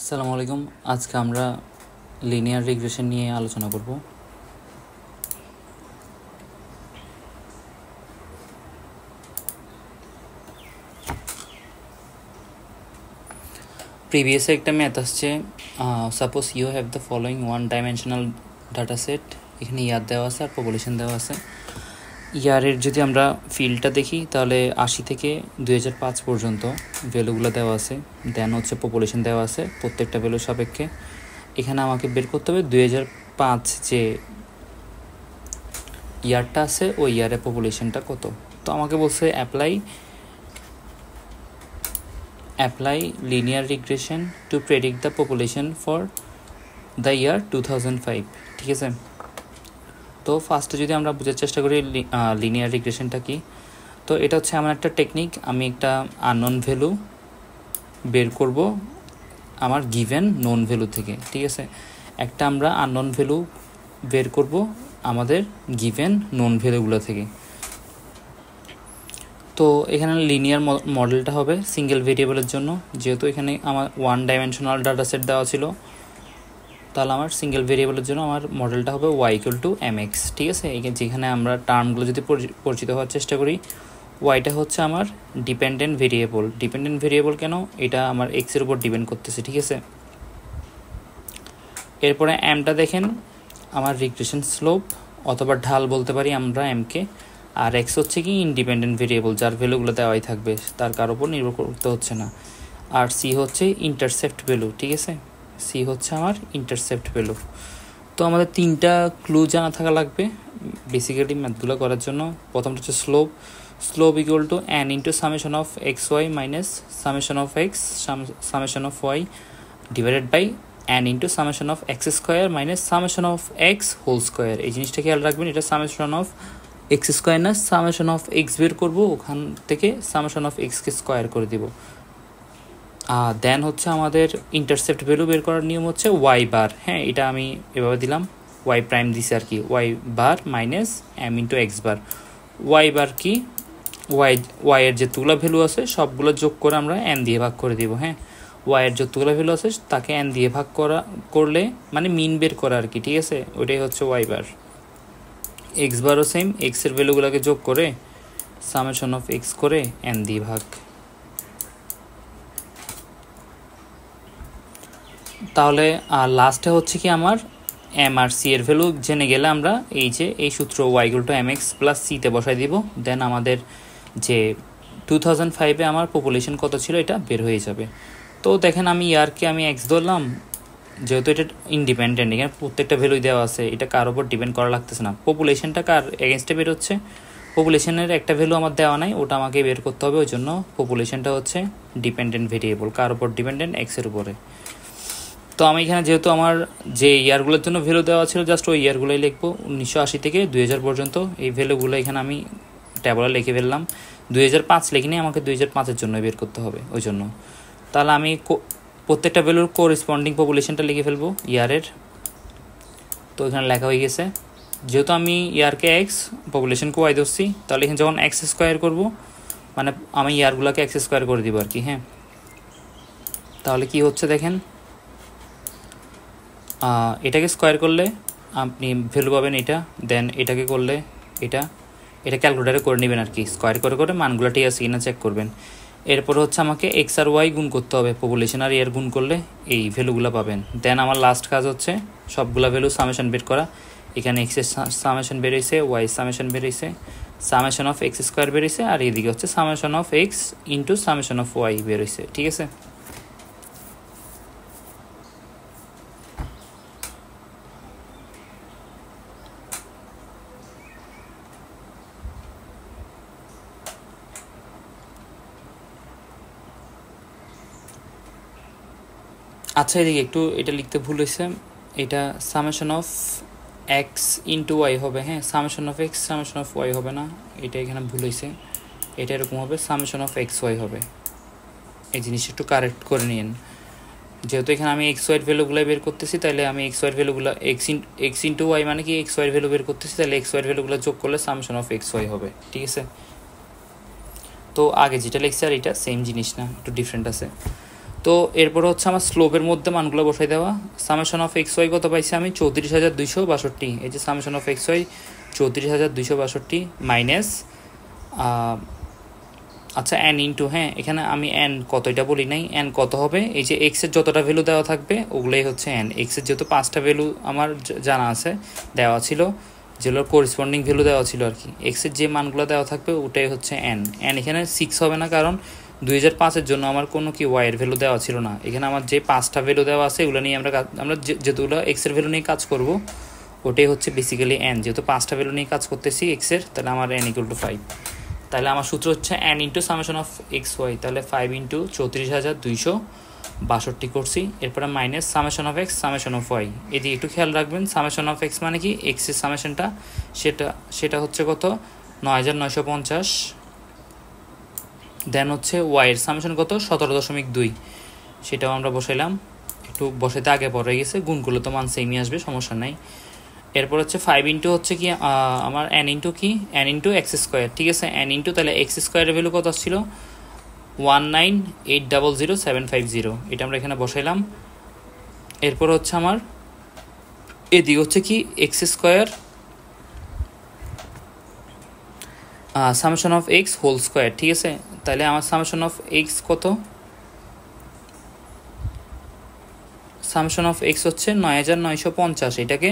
আসসালামু আলাইকুম। আজকে আমরা লিনিয়ার রিগ্রেশন নিয়ে আলোচনা করব। প্রিভিয়াসে একটা ম্যাথ আসছে, suppose you have the following one dimensional data set. এখানে ইয়ার দেওয়া আছে আর পপুলেশন দেওয়া আছে। ইয়ারের যদি আমরা ফিল্ডটা দেখি তাহলে 80 থেকে 2005 পর্যন্ত ভ্যালুগুলো দেওয়া আছে, দেন হচ্ছে পপুলেশন দেওয়া আছে প্রত্যেকটা ভ্যালুর সাপেক্ষে। এখানে আমাকে বের করতে হবে 2005 যে ইয়ারটা আছে ওই ইয়ারের পপুলেশনটা কত। তো আমাকে বলছে apply linear regression to predict the population for the year 2005। ঠিক আছে, তো ফার্স্টে যদি আমরা বোঝার চেষ্টা করি লিনিয়ার রিগ্রেশনটা কি, তো এটা হচ্ছে এমন একটা টেকনিক, আমি একটা আননোন ভ্যালু বের করব আমার গিভেন নোন ভ্যালু থেকে। ঠিক আছে, একটা আমরা আননোন ভ্যালু বের করব আমাদের গিভেন নোন ভ্যালুগুলো থেকে। তো এখানে লিনিয়ার মডেলটা হবে সিঙ্গেল ভেরিয়েবলের জন্য, যেহেতু এখানে আমার ওয়ান ডাইমেনশনাল ডাটা সেট দেওয়া ছিল, তাহলে আমার সিঙ্গেল ভেরিয়েবলের জন্য আমার মডেলটা হবে y=mx। ঠিক আছে, যেখানে আমরা টার্মগুলো যদি পরিচিত হওয়ার চেষ্টা করি, ওয়াইটা হচ্ছে আমার ডিপেন্ডেন্ট ভেরিয়েবল কেন, এটা আমার এক্সের উপর ডিপেন্ড করতেছে। ঠিক আছে, এরপরে এমটা দেখেন আমার রিগ্রেশন স্লোপ অথবা ঢাল বলতে পারি আমরা এমকে, আর এক্স হচ্ছে কি ইন্ডিপেন্ডেন্ট ভেরিয়েবল, যার ভ্যালুগুলো দেওয়াই থাকবে, তার কার উপর নির্ভর করতে হচ্ছে না। আর সি হচ্ছে ইন্টারসেপ্ট ভ্যালু। ঠিক আছে, সি হচ্ছে আমার ইন্টারসেপ্ট ভ্যালু। তো আমাদের তিনটা ক্লু জানা থাকা লাগবে বেসিক্যালি ম্যাথগুলো করার জন্য। প্রথমটা হচ্ছে slope equal to n into summation of x y minus summation of x summation of y divided by n into summation of x square minus summation of x whole square. এই জিনিসটা খেয়াল রাখবেন, এটা সামেশন অফ এক্স স্কোয়ার না summation of x বের করবো, ওখান থেকে সামেশন অফ এক্সকে স্কোয়ার করে দিব। দেন হচ্ছে আমাদের ইন্টারসেপ্ট ভ্যালু বের করার নিয়ম হচ্ছে ওয়াই বার। হ্যাঁ, এটা আমি এভাবে দিলাম, ওয়াই প্রাইম দিছি আর কি, y bar minus M into x bar. Y bar কি, ওয়াইয়ের যেগুলো ভ্যালু আছে সবগুলো যোগ করে আমরা এন দিয়ে ভাগ করে দিব। হ্যাঁ, ওয়াইয়ের যতগুলো ভ্যালু আছে তাকে এন দিয়ে ভাগ করলে মানে মিন বের করা আর কি। ঠিক আছে, ওইটাই হচ্ছে ওয়াই বার। এক্স বারও সেম, এক্সের ভ্যালুগুলোকে যোগ করে সামেশন অফ এক্স করে এন দিয়ে ভাগ। তাহলে লাস্টে হচ্ছে কি আমার এম আর সি এর ভ্যালু জেনে গেলে আমরা এই সূত্র y=mx প্লাস সিতে বসাই দিব, দেন আমাদের যে 2005-এ আমার পপুলেশন কত ছিল এটা বের হয়ে যাবে। তো দেখেন আমি ইয়ারকে আমি এক্স ধরলাম, যেহেতু এটা ইন্ডিপেন্ডেন্ট, এখানে প্রত্যেকটা ভ্যালুই দেওয়া আছে, এটা কার ওপর ডিপেন্ড করা লাগতেছে না। পপুলেশনটা কার এগেনস্টে বের হচ্ছে, পপুলেশনের একটা ভ্যালু আমার দেওয়া নাই, ওটা আমাকে বের করতে হবে, ওই জন্য পপুলেশনটা হচ্ছে ডিপেন্ডেন্ট ভেরিয়েবল। কার ওপর ডিপেন্ডেন্ট, এক্সের উপরে। তো আমি এখানে যেহেতু আমার যে ইয়ারগুলোর জন্য ভ্যালু দেওয়া ছিল জাস্ট ওই ইয়ারগুলোই লিখবো, 1980 থেকে 2000 পর্যন্ত এই ভ্যালুগুলো এখানে আমি ট্যাবলে লিখে ফেললাম। 2005 লিখিনি, আমাকে 2005-এর জন্য বের করতে হবে ওই জন্য। তাহলে আমি প্রত্যেকটা ভ্যালুর কোরেসপন্ডিং পপুলেশনটা লিখে ফেলবো ইয়ারের। তো এখানে লেখা হয়ে গেছে, যেহেতু আমি ইয়ারকে এক্স পপুলেশনকে ওয়াই ধরছি, তাহলে এখানে যখন এক্স স্কোয়ার করবো মানে আমি ইয়ারগুলোকে এক্স স্কোয়ার করে দিব আর কি। হ্যাঁ, তাহলে কি হচ্ছে দেখেন, এটাকে স্কোয়ার করলে আপনি ভ্যালু পাবেন এটা, দেন এটাকে করলে এটা ক্যালকুলেটারে করে নেবেন আর কি, স্কোয়ার করে করে মানগুলো ঠিক আছে কিনা চেক করবেন। এরপর হচ্ছে আমাকে এক্স আর ওয়াই গুণ করতে হবে, পপুলেশন আর ইয়ার গুণ করলে এই ভ্যালুগুলো পাবেন। দেন আমার লাস্ট কাজ হচ্ছে সবগুলা ভ্যালু সামেশন বের করা। এখানে এক্সের সামেশন বেরিয়েছে, ওয়াই সামেশন বেরিয়েছে, সামেশন অফ এক্স স্কোয়ার বেরিয়েছে, আর এদিকে হচ্ছে summation of x into summation of y বেরিয়েছে। ঠিক আছে, আচ্ছা এদিকে একটু এটা লিখতে ভুল হয়েছে, এটা summation of x into y হবে। হ্যাঁ, summation of x summation of y হবে না, এটা এখানে ভুল হয়েছে, এটা এরকম হবে সামেশন অফ এক্স ওয়াই হবে। এই জিনিসটা একটু কারেক্ট করে নিন, যেহেতু এখানে আমি এক্স ওয়াইয়ের ভ্যালুগুলো বের করতেছি, তাহলে আমি এক্স ওয়াইয়ের ভ্যালুগুলো এক্স ইন্টু ওয়াই মানে কি এক্স ওয়াইয়ের ভ্যালু বের করতেছি, তাহলে এক্স ওয়াইয়ের ভ্যালুগুলো যোগ করলে সামেশন অফ এক্স ওয়াই হবে। ঠিক আছে, তো আগে যেটা লিখছি আর এটা সেম জিনিস না, একটু ডিফারেন্ট আছে। তো এরপর হচ্ছে আমার স্লোপের মধ্যে মানগুলো বসাই দেওয়া। সামেশন অফ এক্স ওয়াই কত পাইছি আমি 34,262। এই যে summation of x y 34,262 minus আচ্ছা এন ইন্টু, হ্যাঁ এখানে আমি এন কত এটা বলি নাই, এন কত হবে, এই যে এক্সের যতটা ভ্যালু দেওয়া থাকবে ওগুলোই হচ্ছে এন। এক্সের যেহেতু 5টা ভ্যালু আমার জানা আছে, দেওয়া ছিল, যেগুলোর করিসপন্ডিং ভ্যালু দেওয়া ছিল আর কি, এক্সের যে মানগুলো দেওয়া থাকবে ওটাই হচ্ছে এন। এন এখানে 6 হবে না, কারণ 2005-এর জন্য আমার কোনো কি ওয়াইয়ের ভ্যালু দেওয়া ছিল না। এখানে আমার যে 5টা ভ্যালু দেওয়া আছে এগুলো নিয়ে আমরা যেগুলো এক্সের ভ্যালু নিয়ে কাজ করব ওটাই হচ্ছে বেসিক্যালি এন। যেহেতু 5টা ভ্যালু নিয়ে কাজ করতেছি এক্সের, তাহলে আমার এন ইকুয়াল টু 5। তাহলে আমার সূত্র হচ্ছে n into summation of x y, তাহলে 5 ইন্টু 34,262 করছি। এরপরে minus summation of x summation of y. এদিকে একটু খেয়াল রাখবেন, সামেশন অফ এক্স মানে কি, এক্সের সামেশনটা সেটা হচ্ছে কত 9,950, দেন হচ্ছে ওয়াইয়ের সামেশন কত 17.2, সেটাও আমরা বসাইলাম। একটু বসাইতে আগে পরে গেছে, গুণগুলো তো মান সেমই আসবে, সমস্যা নাই। এরপর হচ্ছে 5 ইন্টু হচ্ছে কি আমার এন ইন্টু কি, এন ইন্টু এক্স স্কোয়ার, ঠিক আছে, এন ইন্টু, তাহলে এক্স স্কোয়ারের ভ্যালু কত ছিল 198,00750, এটা আমরা এখানে বসাইলাম। এরপর হচ্ছে আমার এদিকে হচ্ছে কি x square summation of x whole square, ঠিক আছে, তাহলে আমার সামেশন অফ এক্স কত, সামেশন অফ এক্স হচ্ছে 9,950। এটাকে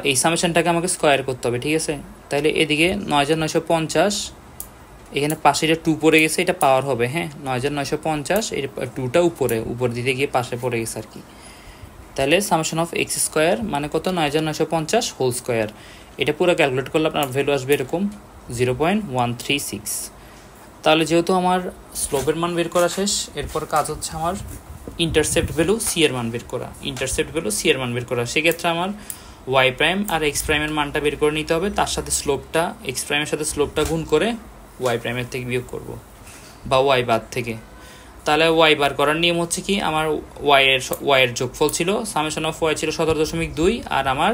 এই সামেশনটাকে আমাকে স্কোয়ার করতে হবে, ঠিক আছে। তাহলে এদিকে 9,950, এখানে পাশে এটা 2 পড়ে গেছে, এটা পাওয়ার হবে, হ্যাঁ 9,950, এর 2টা উপরে দিতে গিয়ে পাশে পড়ে গেছে আর কি। তাহলে সামেশন অফ এক্স স্কোয়ার মানে কত 9,950 হোল স্কোয়ার। এটা পুরো ক্যালকুলেট করলে আপনার ভ্যালু আসবে এরকম 0.136। তাহলে যেহেতু আমার স্লোপের মান বের করা শেষ, এরপর কাজ হচ্ছে আমার ইন্টারসেপ্ট ভ্যালু সি এর মান বের করা। ইন্টারসেপ্ট ভ্যালু সি এর মান বের করা, সেক্ষেত্রে আমার ওয়াই প্রাইম আর এক্স প্রাইমের মানটা বের করে নিতে হবে, তার সাথে স্লোপটা, এক্স প্রাইমের সাথে স্লোপটা গুণ করে ওয়াই প্রাইমের থেকে বিয়োগ করব, বা ওয়াই বাদ থেকে। তাহলে ওয়াই বার করার নিয়ম হচ্ছে কি, আমার ওয়াইয়ের যোগফল ছিল সামেশন অফ ওয়াই ছিল 17.2, আর আমার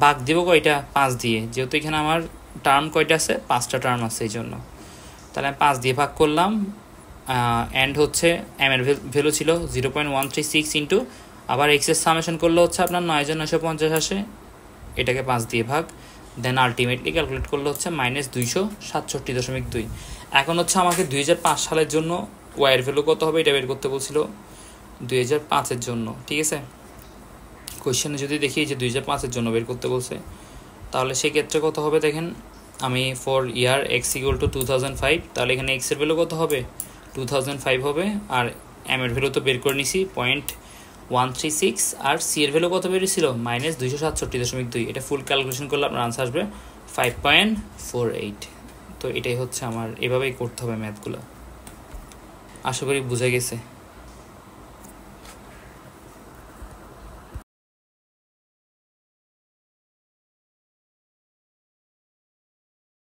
ভাগ দিব কয়টা 5 দিয়ে, যেহেতু এখানে আমার টার্ম কয়টা আছে 5টা টার্ম আছে এই জন্য। তাহলে আমি 5 দিয়ে ভাগ করলাম, অ্যান্ড হচ্ছে এম এর ভ্যালু ছিল 0.136 ইন্টু, আবার এক্সের সামেশন করলে হচ্ছে আপনার 9,950 আসে, এটাকে 5 দিয়ে ভাগ, দেন আলটিমেটলি ক্যালকুলেট করলে হচ্ছে -267.2। এখন হচ্ছে আমাকে 2005 সালের জন্য ওয়াইয়ের ভ্যালু কত হবে এটা বের করতে বলছিল 2005-এর জন্য, ঠিক আছে। কোয়েশ্চেনে যদি দেখি যে 2005-এর জন্য বের করতে বলছে, তাহলে সেক্ষেত্রে কত হবে দেখেন, আমি for year x equal to 2005, তাহলে এখানে এক্সের ভ্যালু কত হবে 2005 হবে, আর এম এর ভ্যালু তো বের করে নিছি 0.136, আর সি এর ভ্যালু কত বেরিয়েছিল -267.2। এটা ফুল ক্যালকুলেশন করলে আপনার আনসার আসবে 5.48। তো এটাই হচ্ছে আমার, এভাবেই করতে হবে ম্যাথগুলো। আশা করি বোঝা গেছে।